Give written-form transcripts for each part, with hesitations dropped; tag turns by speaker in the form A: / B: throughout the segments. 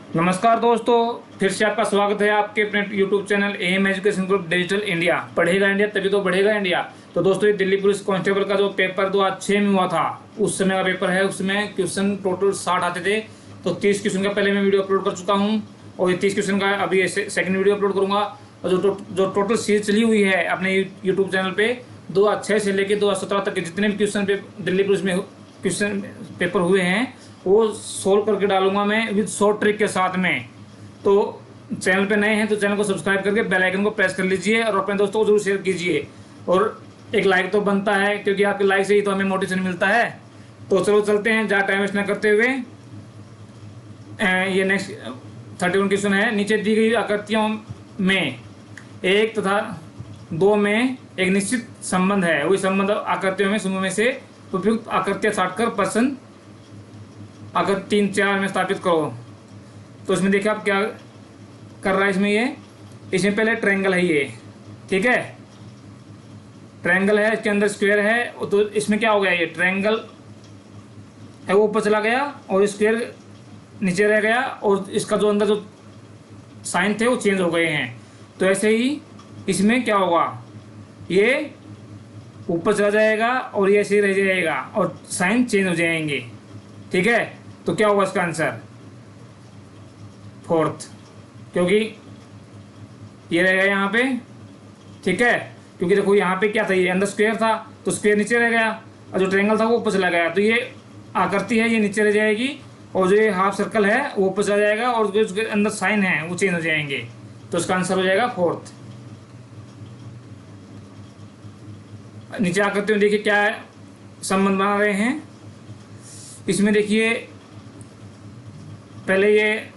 A: नमस्कार दोस्तों, फिर से आपका स्वागत है आपके अपने YouTube channel M education group digital India. पढ़ेगा इंडिया तभी तो बढ़ेगा इंडिया। तो दोस्तों, ये दिल्ली पुलिस कांस्टेबल का जो पेपर 2006 में हुआ था, उस समय का पेपर है। उसमें क्वेश्चन टोटल 60 आते थे। तो 30 क्वेश्चन का पहले मैं वीडियो अपलोड कर चुका हूँ और ये 30 क्वेश्चन का अभी सेकंड वीडियो अपलोड करूंगा। और जो टोटल सीरीज चली हुई है अपने यूट्यूब चैनल पे 2006 से लेकर 2017 तक के जितने भी क्वेश्चन दिल्ली पुलिस में क्वेश्चन पेपर हुए हैं वो सोल्व करके डालूंगा मैं विद शॉर्ट ट्रिक के साथ में। तो चैनल पे नए हैं तो चैनल को सब्सक्राइब करके बेल आइकन को प्रेस कर लीजिए और अपने दोस्तों को जरूर शेयर कीजिए। और एक लाइक तो बनता है, क्योंकि आपके लाइक से ही तो हमें मोटिवेशन मिलता है। तो चलो चलते हैं, ज़्यादा टाइम वेस्ट न करते हुए। ये नेक्स्ट 31 क्वेश्चन है। नीचे दी गई आकृतियों में एक तथा दो में एक निश्चित संबंध है। वही संबंध आकृतियों में समूह में से उपयुक्त आकृतियां छांटकर प्रश्न अगर 3, 4 में स्थापित करो। तो इसमें देखिए आप क्या कर रहा है। इसमें पहले ट्रायंगल है ये, ठीक है। ट्रायंगल है, इसके अंदर स्क्वायर है। तो इसमें क्या हो गया, ये ट्रायंगल है वो ऊपर चला गया और स्क्वायर नीचे रह गया, और इसका जो अंदर जो साइन थे वो चेंज हो गए हैं। तो ऐसे ही इसमें क्या होगा, ये ऊपर चला जाएगा और ये ऐसे ही रह जाएगा और साइन चेंज हो जाएंगे, ठीक है। तो क्या होगा इसका आंसर 4th, क्योंकि ये रहेगा यहाँ पे, ठीक है। क्योंकि देखो यहाँ पे क्या था, ये अंदर स्क्वायर था तो स्क्वायर नीचे रह गया और जो ट्रायंगल था वो ऊपर चला गया। तो ये आकृति है ये नीचे रह जाएगी और जो ये हाफ सर्कल है वो ऊपर चला जाएगा और जो इसके अंदर साइन है वो चेंज हो जाएंगे। तो इसका आंसर हो जाएगा 4th। नीचे आकृति में देखिए क्या संबंध बना रहे हैं। इसमें देखिए पहले ये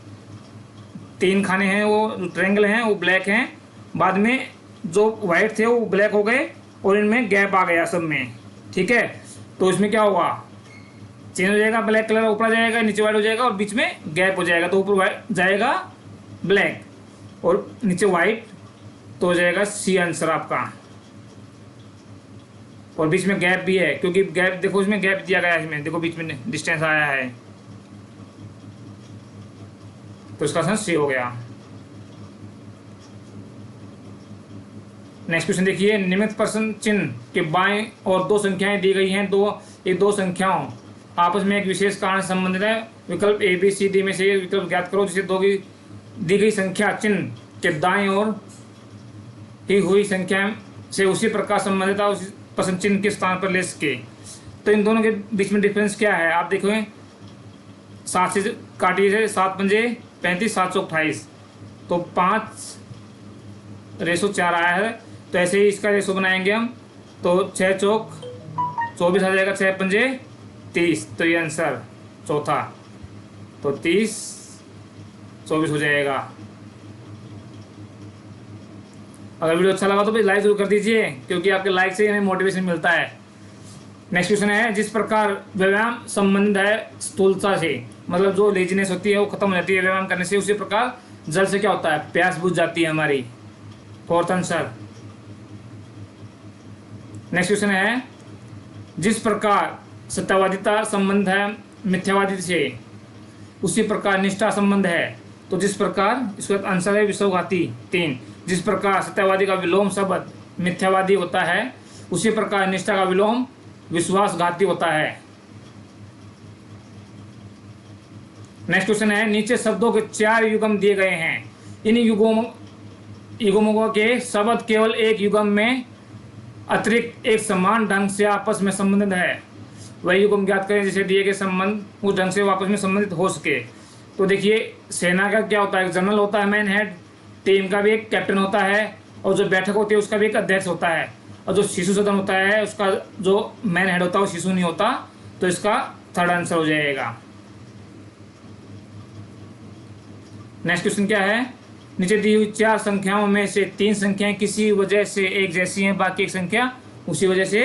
A: 3 खाने हैं, वो ट्रायंगल हैं वो ब्लैक हैं। बाद में जो वाइट थे वो ब्लैक हो गए और इनमें गैप आ गया सब में, ठीक है। तो इसमें क्या होगा, चेंज हो जाएगा, ब्लैक कलर ऊपर जाएगा, नीचे वाइट हो जाएगा और बीच में गैप हो जाएगा। तो ऊपर वाइट जाएगा ब्लैक और नीचे वाइट, तो हो जाएगा सी आंसर आपका। और बीच में गैप भी है, क्योंकि गैप देखो इसमें गैप दिया गया है, इसमें देखो बीच में डिस्टेंस आया है। तो इसका आंसर सी हो गया। नेक्स्ट क्वेश्चन देखिए। निम्नलिखित प्रश्न चिन्ह के बाएं और 2 संख्याएं दी गई हैं। दो संख्याओं आपस में एक विशेष कारण संबंधित है। विकल्प ए बी सी डी में से विकल्प ज्ञात करो जिसे दी गई संख्या चिन्ह के दाएं और ही हुई संख्या से उसी प्रकार संबंधित है, उसी प्रश्न चिन्ह के स्थान पर ले सके। तो इन दोनों के बीच में डिफरेंस क्या है, आप देखो 7 से काटिए, 7 पंजे 35, 7 चौक 28, तो 5:4 आया है। तो ऐसे ही इसका रेशो बनाएंगे हम, तो 6 चौक 24 आ जाएगा, 6 पंजे 30। तो ये आंसर चौथा, तो 30 24 हो जाएगा। अगर वीडियो अच्छा लगा तो भाई लाइक जरूर कर दीजिए, क्योंकि आपके लाइक से हमें मोटिवेशन मिलता है। नेक्स्ट क्वेश्चन है। जिस प्रकार व्यायाम संबंध है स्थूलता से, मतलब जो लेजीनेस होती है वो खत्म हो जाती है व्यायाम करने से, उसी प्रकार जल से क्या होता है, प्यास बुझ जाती है हमारी। 4th answer. नेक्स्ट क्वेश्चन है। जिस प्रकार सत्यवादिता संबंध है मिथ्यावादी से, उसी प्रकार निष्ठा संबंध है। तो जिस प्रकार, इसका आंसर है विश्वघाती 3। जिस प्रकार सत्यवादी का विलोम शब्द मिथ्यावादी होता है, उसी प्रकार निष्ठा का विलोम विश्वासघाती होता है। नेक्स्ट क्वेश्चन है। नीचे शब्दों के 4 युग्म दिए गए हैं। इन युग्मों के शब्द केवल एक युग्म में अतिरिक्त एक समान ढंग से आपस में संबंधित है। वह युग्म ज्ञात करें जिसे दिए गए संबंध उस ढंग से आपस में संबंधित हो सके। तो देखिए, सेना का क्या होता है, एक जनरल होता है मैन हेड, टीम का भी एक कैप्टन होता है, और जो बैठक होती है उसका भी एक अध्यक्ष होता है, और जो शिशु सदन होता है उसका जो मैन हेड होता है वो शिशु नहीं होता। तो इसका 3rd आंसर हो जाएगा। नेक्स्ट क्वेश्चन क्या है। नीचे दी हुई 4 संख्याओं में से 3 संख्याएं किसी वजह से एक जैसी हैं, बाकी एक संख्या उसी वजह से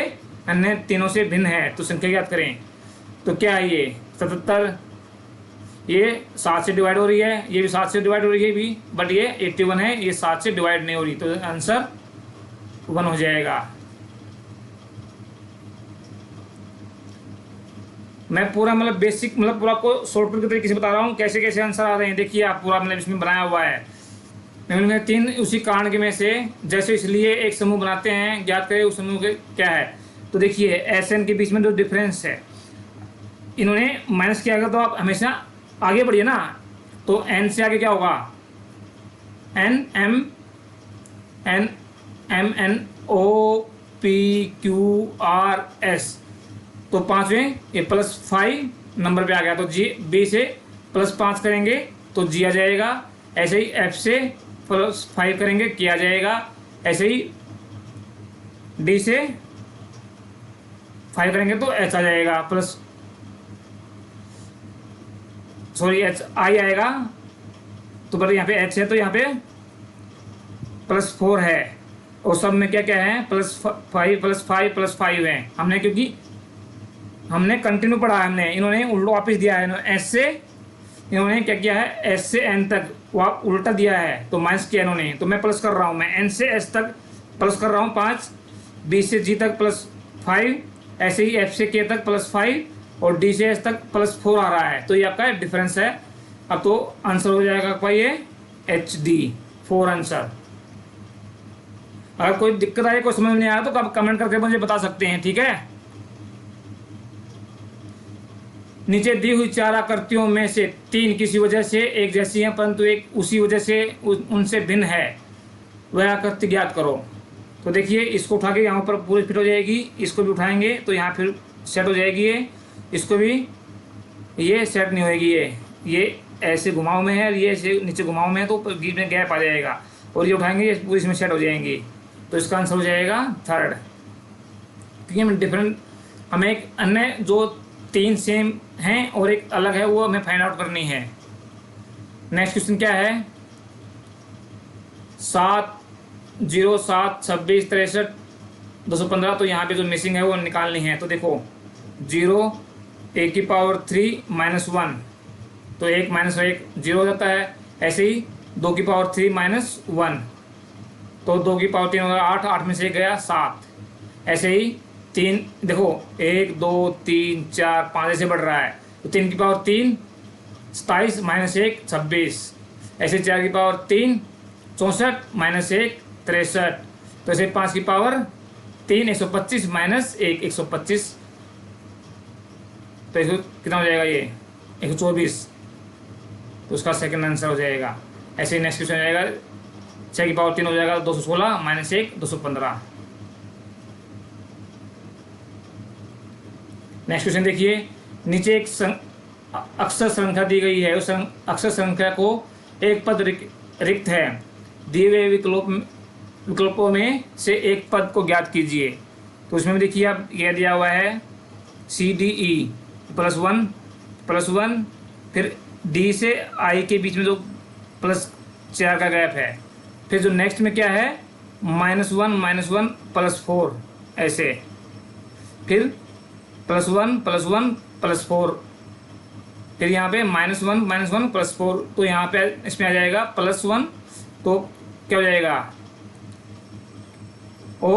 A: अन्य तीनों से भिन्न है। तो संख्या याद करें। तो क्या है ये 77, ये 7 से डिवाइड हो रही है, ये भी 7 से डिवाइड हो रही है भी, बट ये 81 है, ये 7 से डिवाइड नहीं हो रही। तो आंसर 1 हो जाएगा। मैं पूरा मतलब बेसिक मतलब पूरा आपको शॉर्टकट के तरीके से बता रहा हूँ कैसे कैसे आंसर आ रहे हैं। देखिए आप पूरा मतलब इसमें बनाया हुआ है। निम्न में तीन उसी कारण के में से जैसे इसलिए एक समूह बनाते हैं, ज्ञात करें उस समूह के क्या है। तो देखिए एस एन के बीच में जो डिफरेंस है, इन्होंने माइनस किया अगर तो आप हमेशा आगे बढ़िए ना। तो एन से आगे क्या होगा, N M N M N O P Q R S. तो पांचवें ये +5 नंबर पे आ गया, तो जी बी से +5 करेंगे तो जी आ जाएगा। ऐसे ही एफ से +5 करेंगे के आ जाएगा। ऐसे ही डी से 5 करेंगे तो एच आ जाएगा, एच आई आएगा। तो पर यहाँ पे एच है तो यहाँ पे +4 है, और सब में क्या क्या है +5 है। हमने क्योंकि हमने कंटिन्यू पढ़ा है, हमने इन्होंने उल्टा वापस दिया है। एस से इन्होंने क्या किया है, एस से एन तक उल्टा दिया है तो माइनस किया इन्होंने। तो मैं प्लस कर रहा हूँ, मैं एन से एस तक प्लस कर रहा हूँ 5, बी से जी तक +5, ऐसे ही एफ से के तक +5 और डी से एस तक +4 आ रहा है। तो ये आपका डिफरेंस है। अब तो आंसर हो जाएगा आपका ये एच डी 4 आंसर। अगर कोई दिक्कत आए, कोई समझ में नहीं आया तो आप कमेंट करके मुझे बता सकते हैं, ठीक है। नीचे दी हुई 4 आकृतियों में से 3 किसी वजह से एक जैसी हैं परंतु एक उसी वजह से उनसे भिन्न है, वह आकृति ज्ञात करो। तो देखिए इसको उठा के यहाँ पर पूरी फिट हो जाएगी, इसको भी उठाएंगे तो यहाँ फिर सेट हो जाएगी ये, इसको भी ये सेट नहीं होएगी। ये ऐसे घुमाव में है, ये ऐसे नीचे घुमाव में है तो बीच में गैप आ जाएगा, और ये उठाएंगे ये पूरी इसमें सेट हो जाएंगी। तो इसका आंसर हो जाएगा 3rd। क्योंकि हम डिफरेंट, हमें एक अन्य जो 3 सेम हैं और एक अलग है वो हमें फाइंड आउट करनी है। नेक्स्ट क्वेश्चन क्या है, 7 0 7 26 63 215। तो यहाँ पे जो मिसिंग है वो निकालनी है। तो देखो 0 1 की पावर 3 -1, तो 1 - 1 0 हो जाता है। ऐसे ही 2 की पावर 3 -1, तो 2 की पावर 3 होगा 8, 8 में से गया 7। ऐसे ही 3 देखो 1 2 3 4 5 ऐसे बढ़ रहा है, तो 3 की पावर 3 27 -1 26। ऐसे 4 की पावर 3 64 -1 63। तो ऐसे 5 की पावर 3 125 -1 125। तो इसको कितना हो जाएगा ये 124। तो उसका सेकंड आंसर हो जाएगा। ऐसे नेक्स्ट क्वेश्चन हो जाएगा 6 की पावर 3 हो जाएगा 216 -1 215। नेक्स्ट क्वेश्चन देखिए, नीचे एक अक्षर श्रृंखला दी गई है, उस अक्षर श्रृंखला को एक पद रिक्त है, दिए हुए विकल्पों में से एक पद को ज्ञात कीजिए। तो उसमें देखिए आप यह दिया हुआ है CDE +1 फिर D से I के बीच में जो +4 का गैप है। फिर जो नेक्स्ट में क्या है -1 +4 ऐसे, फिर +1 +4, फिर यहाँ पे -1 +4। तो यहाँ पे इसमें आ जाएगा +1, तो क्या हो जाएगा O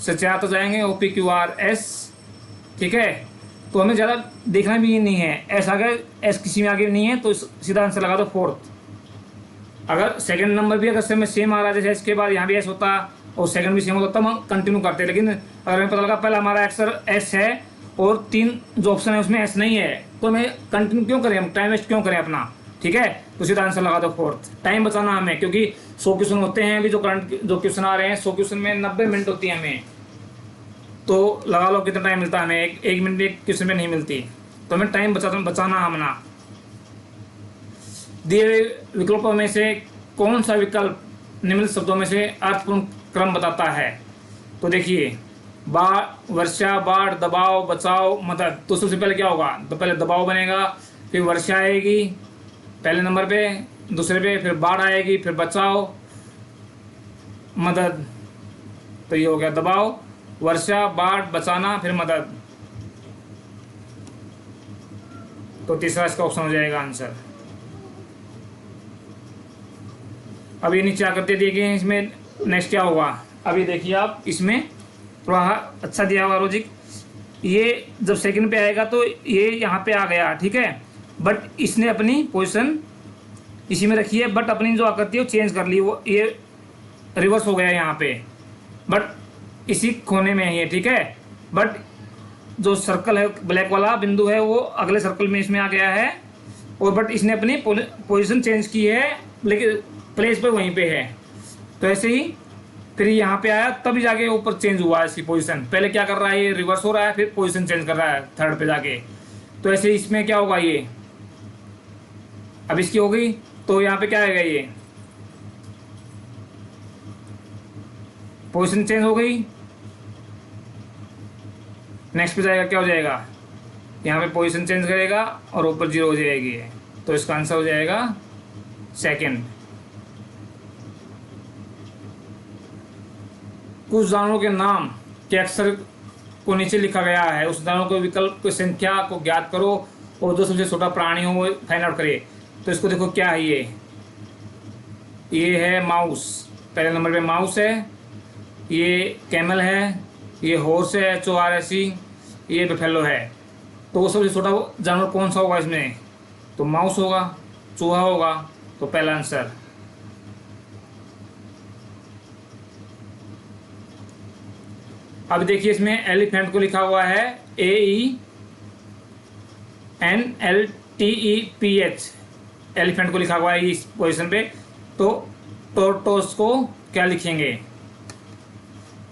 A: से 4 तो जाएंगे OPQRS, ठीक है। तो हमें ज़्यादा देखना भी नहीं है, एस आ गया, एस किसी में आगे नहीं है तो सीधा आंसर लगा दो 4th। अगर सेकंड नंबर भी अगर में सेम आ रहा है, जैसे इसके बाद यहाँ भी एस होता और सेकंड भी सेम होता तब हम कंटिन्यू करते हैं। लेकिन अगर हमें पता लगा पहला हमारा अक्षर एस है और 3 जो ऑप्शन है उसमें एस नहीं है, तो हमें कंटिन्यू क्यों करें, हम टाइम वेस्ट क्यों करें अपना, ठीक है। तो सीधा आंसर लगा दो 4th। टाइम बचाना हमें, क्योंकि 100 क्वेश्चन होते हैं अभी जो करंट जो क्वेश्चन आ रहे हैं, 100 क्वेश्चन में 90 मिनट होती है हमें। तो लगा लो कितना टाइम मिलता है हमें, एक मिनट एक क्वेश्चन में नहीं मिलती। तो हमें टाइम बचाना हमना। दिए हुए विकल्पों में से कौन सा विकल्प निम्नलिखित शब्दों में से अर्थपूर्ण क्रम बताता है। तो देखिए वर्षा, बाढ़, दबाव, बचाव, मदद। तो सबसे पहले क्या होगा, तो पहले दबाव बनेगा, फिर वर्षा आएगी पहले नंबर पे, दूसरे पे फिर बाढ़ आएगी, फिर बचाव, मदद। तो ये हो गया दबाव, वर्षा, बाढ़, बचाना, फिर मदद। तो तीसरा इसका ऑप्शन हो जाएगा आंसर। अब ये नीचे आकृति दी गई है, इसमें नेक्स्ट क्या होगा। अभी देखिए आप, इसमें थोड़ा अच्छा दिया हुआ लॉजिक, ये जब सेकंड पे आएगा तो ये यहाँ पे आ गया, ठीक है, बट इसने अपनी पोजीशन इसी में रखी है, बट अपनी जो आकृति है वो चेंज कर ली, वो ये रिवर्स हो गया यहाँ पे, बट इसी कोने में है, ठीक है। बट जो सर्कल है, ब्लैक वाला बिंदु है, वो अगले सर्कल में इसमें आ गया है, और बट इसने अपनी पोजीशन चेंज की है, लेकिन प्लेस पर वहीं पे है। तो ऐसे ही फिर यहाँ पे आया, तभी जाके ऊपर चेंज हुआ है इसकी पोजीशन। पहले क्या कर रहा है, ये रिवर्स हो रहा है, फिर पोजीशन चेंज कर रहा है थर्ड पे जाके। तो ऐसे ही इसमें क्या होगा, ये अब इसकी हो गई, तो यहाँ पे क्या आएगा, ये पोजीशन चेंज हो गई। नेक्स्ट पे जाएगा, क्या हो जाएगा, यहाँ पे पोजीशन चेंज करेगा और ऊपर 0 हो जाएगी, तो इसका आंसर हो जाएगा सेकंड। कुछ जानवरों के नाम के अक्षर को नीचे लिखा गया है, उस जानवर के विकल्प की संख्या को ज्ञात करो और जो सबसे छोटा प्राणी हो वो फाइंड आउट करे। तो इसको देखो क्या है, ये है माउस, पहले नंबर पे माउस है, ये कैमल है, ये हॉर्स है HORSE, ये बफेलो है। तो वो सबसे छोटा जानवर कौन सा होगा इसमें, तो माउस होगा, चूहा होगा, तो पहला आंसर। अब देखिए इसमें एलिफेंट को लिखा हुआ है AENLTEPH, एलिफेंट को लिखा हुआ है इस पोजीशन पे। तो टोर्टोस को क्या लिखेंगे,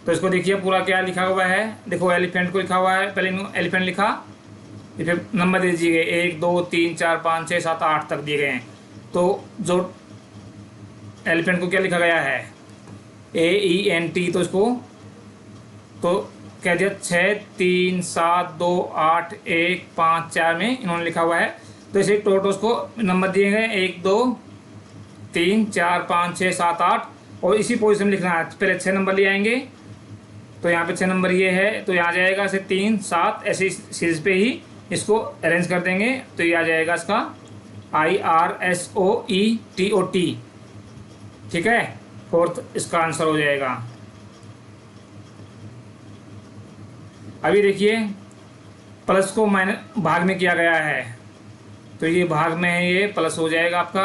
A: तो इसको देखिए पूरा क्या लिखा हुआ है, देखो एलिफेंट को लिखा हुआ है, पहले एलिफेंट लिखा, फिर नंबर दे दिए गए 1 2 3 4 5 6 7 8 तक दिए गए हैं। तो जो एलिफेंट को क्या लिखा गया है AENT, तो इसको तो कह दिया 6 3 7 2 8 1 5 4 में इन्होंने लिखा हुआ है। तो इसे टोटोस को नंबर दिए गए 1 2 3 4 5 6 7 8, और इसी पोजीशन में लिखना है। पहले 6 नंबर ले आएंगे, तो यहाँ पे 6 नंबर ये है, तो यहाँ जाएगा ऐसे 3 7, ऐसे सीरीज पे ही इसको अरेंज कर देंगे, तो ये आ जाएगा इसका IRSOETOT, ठीक है, फोर्थ इसका आंसर हो जाएगा। अभी देखिए प्लस को माइनस भाग में किया गया है, तो ये भाग में है, ये प्लस हो जाएगा आपका,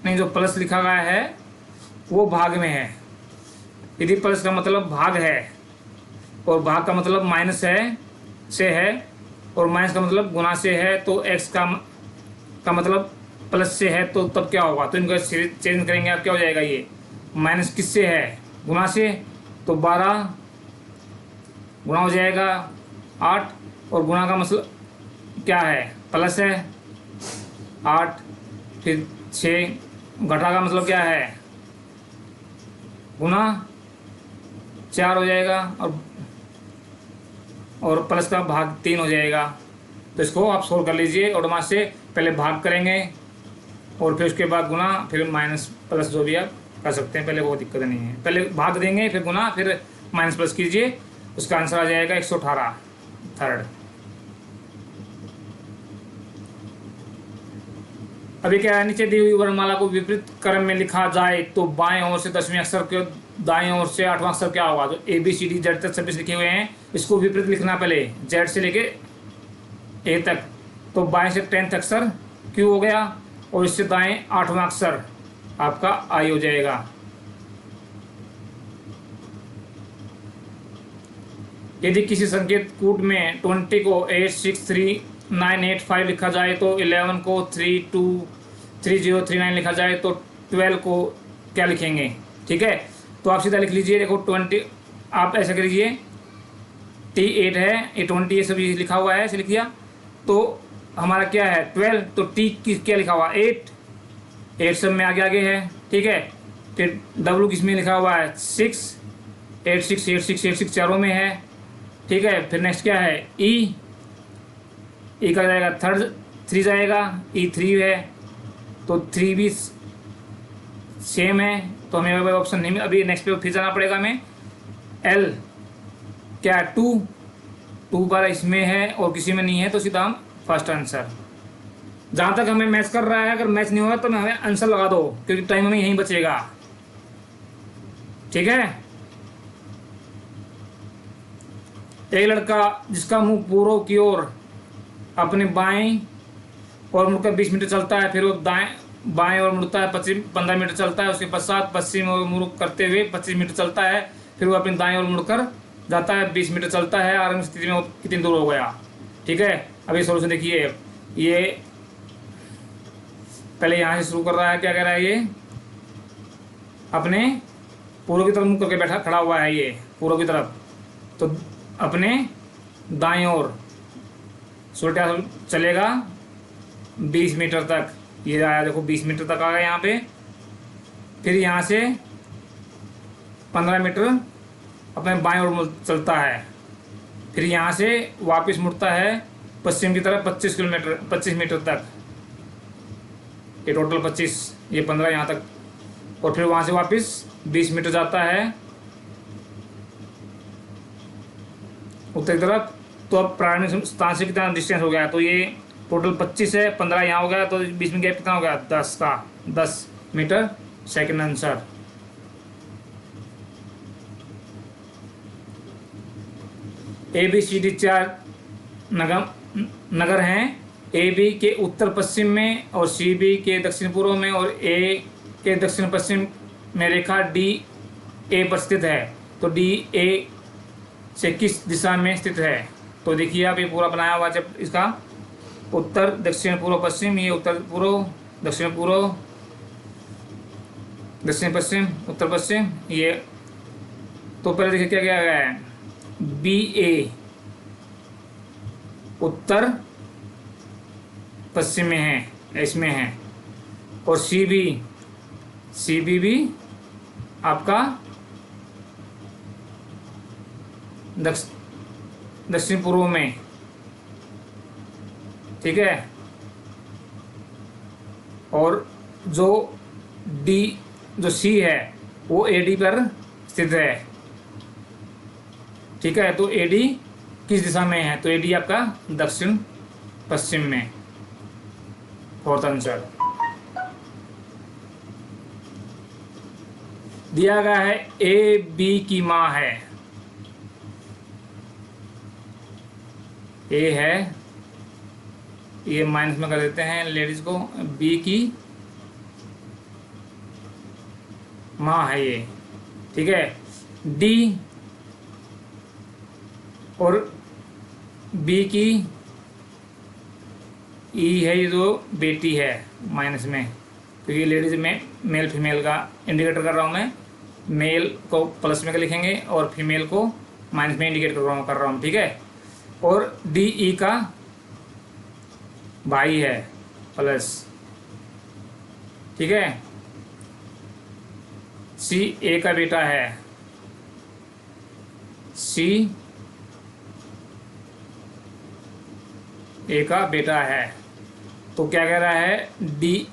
A: नहीं जो प्लस लिखा गया है वो भाग में है। यदि प्लस का मतलब भाग है और भाग का मतलब माइनस है से है, और माइनस का मतलब गुना से है, तो एक्स का मतलब प्लस से है, तो तब क्या होगा, तो इनको चेंज करेंगे आप, क्या हो जाएगा, ये माइनस किससे है, गुना से, तो 12 गुना हो जाएगा 8, और गुना का मतलब क्या है, प्लस है 8, फिर 6, घटा का मतलब क्या है, गुना 4 हो जाएगा, और प्लस का भाग 3 हो जाएगा। तो इसको आप सोल्व कर लीजिए ऑटोमेटिक से, पहले भाग करेंगे और फिर उसके बाद गुना, फिर माइनस प्लस जो भी आप कर सकते हैं, पहले वो दिक्कत नहीं है, पहले भाग देंगे फिर गुना फिर माइनस प्लस कीजिए, उसका आंसर आ जाएगा 118 थर्ड। अभी क्या है, नीचे दी हुई वर्णमाला को विपरीत क्रम में लिखा जाए तो बाएं ओर से 10वें अक्षर के दाएं ओर से 8वां अक्षर क्या होगा, तो ABCD Z तक 26 लिखे हुए हैं, इसको विपरीत लिखना, पहले Z से लेके A तक, तो बाएं से 10th अक्षर Q हो गया, और इससे दाएं 8वां अक्षर आपका I हो जाएगा। यदि किसी संकेत कूट में 20 को 8 6 3 9 8 5 लिखा जाए, तो 11 को 3 2 3 0 3 9 लिखा जाए, तो 12 को क्या लिखेंगे, ठीक है। तो आप सीधा लिख लीजिए, देखो 20, आप ऐसा कर लीजिए, T8 है, ये 20 ये सब लिखा हुआ है, ऐसे लिख दिया, तो हमारा क्या है 12, तो T की क्या लिखा हुआ 8 सब में आगे आगे है, ठीक है। फिर W किस में लिखा हुआ है 6 8 6 8 6 8 6 चारों में है, ठीक है। फिर नेक्स्ट क्या है E का जाएगा थर्ड 3 जाएगा, E3 है, तो 3 भी सेम है, तो हमें ऑप्शन नहीं, अभी नेक्स्ट पे फिर जाना पड़ेगा हमें। L क्या 2 बार इसमें है और किसी में नहीं है, तो सीधा हम फर्स्ट आंसर। जहाँ तक हमें मैच कर रहा है, अगर मैच नहीं होगा तो हमें आंसर लगा दो, क्योंकि टाइम हमें यहीं बचेगा, ठीक है। एक लड़का जिसका मुंह पूर्व की ओर अपने बाएं और मुड़कर 20 मीटर चलता है, फिर वो दाएं बाएं और मुड़ता है 15 मीटर चलता है, उसके पश्चात पश्चिम और मुड़ करते हुए 25 मीटर चलता है, फिर वो अपनी दाएं ओर मुड़कर जाता है 20 मीटर चलता है। आरंभ स्थिति में वो कितनी दूर हो गया। ठीक है, अब ये सोल्यूशन देखिए। ये पहले यहाँ से शुरू कर रहा है, क्या कह रहा है, ये अपने पूर्व की तरफ मुड़ करके बैठा खड़ा हुआ है, ये पूर्व की तरफ, तो अपने दाएं ओर उल्टा चलेगा 20 मीटर तक। ये आया, देखो 20 मीटर तक आ गया यहाँ पे। फिर यहाँ से 15 मीटर अपने बाएं ओर चलता है, फिर यहाँ से वापस मुड़ता है पश्चिम की तरफ 25 मीटर तक। ये टोटल 25, ये 15 यहाँ तक, और फिर वहाँ से वापस 20 मीटर जाता है उत्तर की तरफ। तो अब प्रारंभिक स्थान से कितना डिस्टेंस हो गया, तो ये टोटल 25 है, 15 यहाँ हो गया, तो बीच में गैप कितना हो गया, 10 मीटर। Second answer. ABCD 4 नगर हैं। AB के उत्तर पश्चिम में और CB के दक्षिण पूर्व में और A के दक्षिण पश्चिम में रेखा DA पर स्थित है। तो DA से किस दिशा में स्थित है, तो देखिए आप ये पूरा बनाया हुआ, जब इसका उत्तर दक्षिण पूर्व पश्चिम, ये उत्तर पूर्व दक्षिण पूर्व दक्षिण पश्चिम उत्तर पश्चिम, ये तो पहले देखिए क्या क्या गया है, BA उत्तर पश्चिम में है, इसमें है, और CB भी आपका दक्षिण पूर्व में। ठीक है, और जो C है वो AD पर स्थित है। ठीक है, तो AD किस दिशा में है, तो AD आपका दक्षिण पश्चिम में। फोर्थ आंसर दिया गया है AB की माँ है, A है, ये माइनस में कर देते हैं लेडीज को, B की माँ है ये। ठीक है, D और B की E है, ये जो बेटी है माइनस में, क्योंकि लेडीज में मेल फीमेल का इंडिकेटर कर रहा हूँ मैं, मेल को प्लस में लिखेंगे और फीमेल को माइनस में इंडिकेट कर रहा हूँ। ठीक है, और DE का भाई है प्लस। ठीक है, CA का बेटा है, CA का बेटा है, तो क्या कह रहा है, D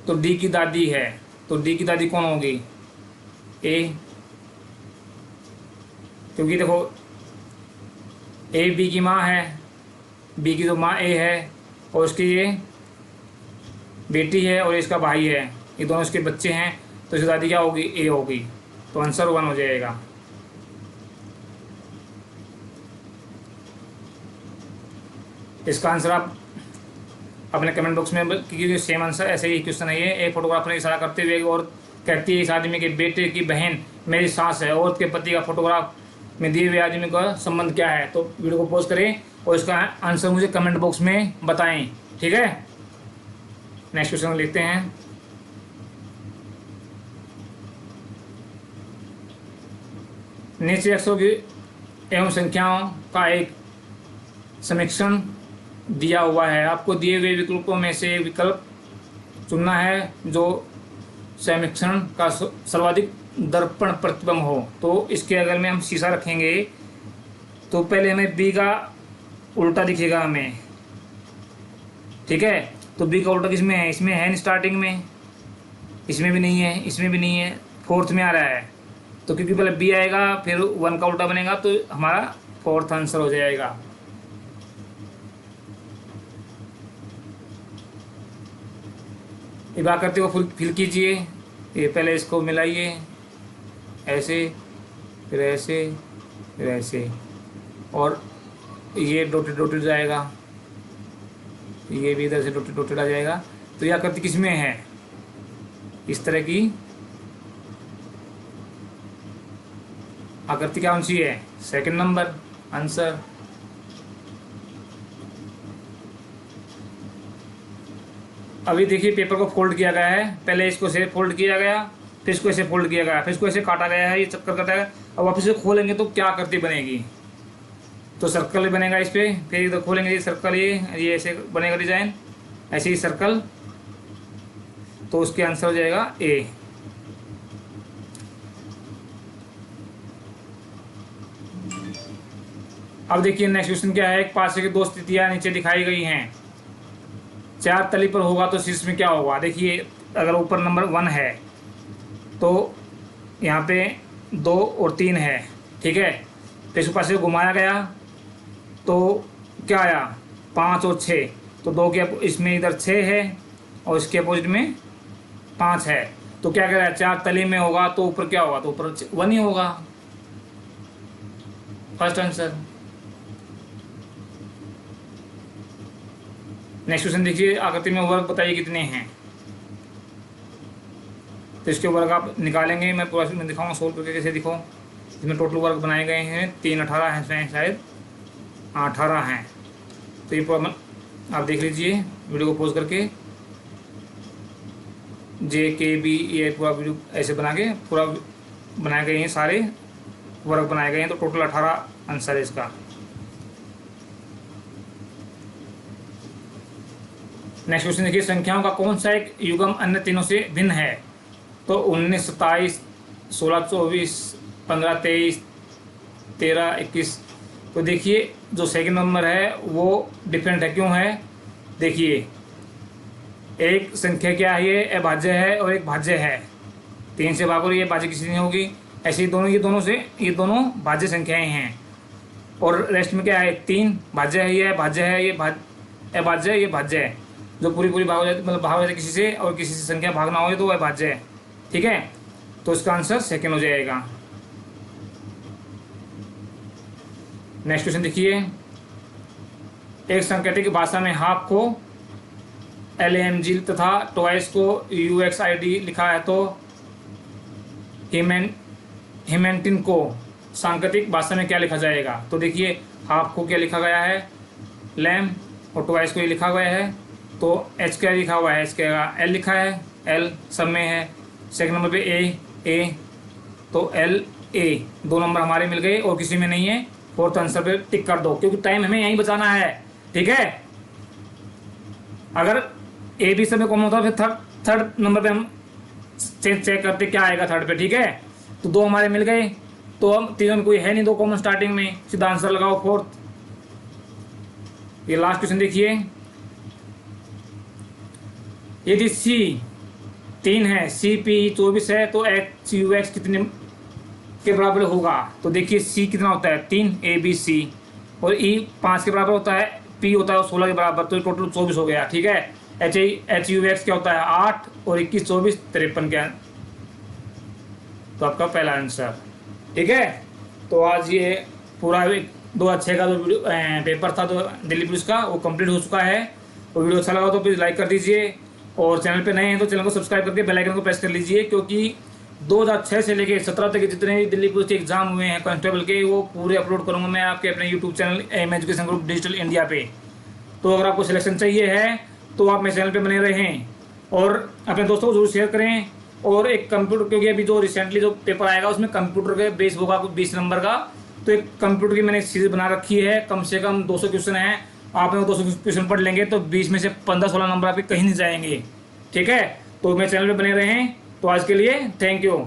A: तो D की दादी है, तो D की दादी कौन होगी, A, क्योंकि देखो A B की माँ है, B की तो माँ A है, और उसकी ये बेटी है और इसका भाई है, ये दोनों इसके बच्चे हैं, तो इसकी दादी क्या होगी, A होगी, तो आंसर 1 हो जाएगा। इसका आंसर आप अपने कमेंट बॉक्स में, क्योंकि सेम आंसर ऐसे ही क्वेश्चन है ये। एक फोटोग्राफर इशारा करते हुए और कहती है, इस आदमी के बेटे की बहन मेरी सास है, औरत के पति का फोटोग्राफ में दिए हुए आदमी का संबंध क्या है। तो वीडियो को पॉज करें और इसका आंसर मुझे कमेंट बॉक्स में बताएं। ठीक है, नेक्स्ट क्वेश्चन लिखते हैं। नीचे अक्षरों की एवं संख्याओं का एक समीक्षण दिया हुआ है, आपको दिए हुए विकल्पों में से विकल्प चुनना है जो समीक्षण का सर्वाधिक दर्पण प्रतिबिंब हो। तो इसके अगर में हम शीशा रखेंगे तो पहले हमें B का उल्टा दिखेगा हमें। ठीक है, तो B का उल्टा किसमें है, इसमें है स्टार्टिंग में, इसमें भी नहीं है, इसमें भी नहीं है, फोर्थ में आ रहा है, तो क्योंकि पहले B आएगा फिर 1 का उल्टा बनेगा, तो हमारा फोर्थ आंसर हो जाएगा। इबाकती को फिल कीजिए, ये पहले इसको मिलाइए, ऐसे, फिर ऐसे, फिर ऐसे, और ये डॉटेड डॉटेड जाएगा, ये भी इधर से डॉटेड डॉटेड आ जाएगा। तो ये आकृति किस में है? इस तरह की आकृति कौन सी है? Second number answer. अभी देखिए पेपर को फोल्ड किया गया है, पहले इसको ऐसे फोल्ड किया गया, फिर इसको ऐसे फोल्ड किया गया, फिर इसको ऐसे काटा गया है, ये चक्कर कटा है। अब वापस से खोलेंगे तो क्या आकृति बनेगी? तो सर्कल बनेगा इस पर, फिर इधर खोलेंगे ये सर्कल, ये ऐसे बनेगा डिजाइन, ऐसे ही सर्कल। तो उसके आंसर हो जाएगा ए। अब देखिए नेक्स्ट क्वेश्चन क्या है। एक पार्श्व की दो स्थितियां नीचे दिखाई गई हैं। चार तली पर होगा तो शीर्ष में क्या होगा? देखिए अगर ऊपर नंबर 1 है तो यहाँ पे 2 और 3 है, ठीक है। फिर इसको पास से घुमाया गया तो क्या आया? 5 और 6। तो 2 के इसमें इधर 6 है और इसके अपोजिट में 5 है। तो क्या कह रहा है? चार तली में होगा तो ऊपर क्या होगा? तो ऊपर 1 ही होगा। First answer. नेक्स्ट क्वेश्चन देखिए, आकृति में वर्ग बताइए कितने हैं। तो इसके वर्ग आप निकालेंगे, मैं पूरा में दिखाऊंगा सोल्व करके कैसे। दिखो इसमें टोटल वर्ग बनाए गए हैं 3, 18 हैं शायद, 18 हैं। तो ये पूरा आप देख लीजिए वीडियो को पॉज करके, जे के बी, ये पूरा वीडियो ऐसे बना के पूरा बनाए गए हैं, सारे वर्ग बनाए गए हैं। तो टोटल 18 आंसर है इसका। नेक्स्ट क्वेश्चन देखिए, संख्याओं का कौन सा एक युग्म अन्य तीनों से भिन्न है? तो 19, 27, 16, 24, 15, 23, 13, 21। तो देखिए जो सेकंड नंबर है वो डिफरेंट है। क्यों है? देखिए एक संख्या क्या है? ये अभाज्य है और एक भाज्य है। 3 से भागो, ये भाज्य किसी नहीं होगी। ऐसे ही दोनों, ये दोनों भाज्य संख्याएं हैं। और रेस्ट में क्या है? 3 भाज्य है, ये भाज्य है, ये अभाज्य है, ये भाज्य है। जो पूरी भाग हो जाती, मतलब भाग हो जाती किसी से, और किसी से संख्या भागना हो तो वह भाज्य है, ठीक है। तो इसका आंसर सेकंड हो जाएगा। नेक्स्ट क्वेश्चन देखिए, एक सांकेतिक भाषा में हाफ को LAMG तथा ट्वाइस को UXID लिखा है, तो हिमेंटिन को सांकेतिक भाषा में क्या लिखा जाएगा? तो देखिए हाफ को क्या लिखा गया है? लैम, और ट्वाइस को ये लिखा गया है तो एच क्या लिखा हुआ है? एच क्या एल लिखा है, एल सब में है। सेकंड नंबर पे ए, तो एल ए 2 नंबर हमारे मिल गए और किसी में नहीं है। फोर्थ आंसर पे टिक कर दो क्योंकि टाइम हमें यहीं बचाना है, ठीक है। अगर ए बी सब में कॉमन होता है फिर थर्ड नंबर पे हम चेक करते क्या आएगा थर्ड पे, ठीक है। तो 2 हमारे मिल गए, तो हम तीनों में कोई है नहीं 2 कॉमन स्टार्टिंग में, सीधा आंसर लगाओ फोर्थ। ये लास्ट क्वेश्चन देखिए, यदि सी 3 है, सी पी 24 है, तो एच यू एक्स कितने के बराबर होगा? तो देखिए सी कितना होता है? 3 ए बी सी, और ई 5 के बराबर होता है, पी होता है 16 के बराबर, तो टोटल 24 हो गया, ठीक है। एच यू एक्स क्या होता है? 8 और 21 24 53 क्या? तो आपका पहला आंसर, ठीक है। तो आज ये पूरा 2006 का जो पेपर था तो दिल्ली पुलिस का, वो कंप्लीट हो चुका है। तो वीडियो अच्छा लगा तो प्लीज़ लाइक कर दीजिए, और चैनल पे नए हैं तो चैनल को सब्सक्राइब करके बेल आइकन को प्रेस कर लीजिए, क्योंकि 2006 से लेकर 17 तक के जितने भी दिल्ली पुलिस के एग्जाम हुए हैं कांस्टेबल के, वो पूरे अपलोड करूंगा मैं आपके अपने YouTube channel M education group digital India पे। तो अगर आपको सिलेक्शन चाहिए है तो आप मेरे चैनल पे बने रहें और अपने दोस्तों को जरूर शेयर करें। और एक कंप्यूटर, क्योंकि अभी जो रिसेंटली जो पेपर आएगा उसमें कंप्यूटर के बेस होगा 20 नंबर का, तो एक कंप्यूटर की मैंने सीरीज बना रखी है, कम से कम 200 क्वेश्चन है। आपने 200 क्वेश्चन पढ़ लेंगे तो 20 में से 15-16 नंबर आपके कहीं नहीं जाएंगे, ठीक है। तो मेरे चैनल पे बने रहें। तो आज के लिए थैंक यू।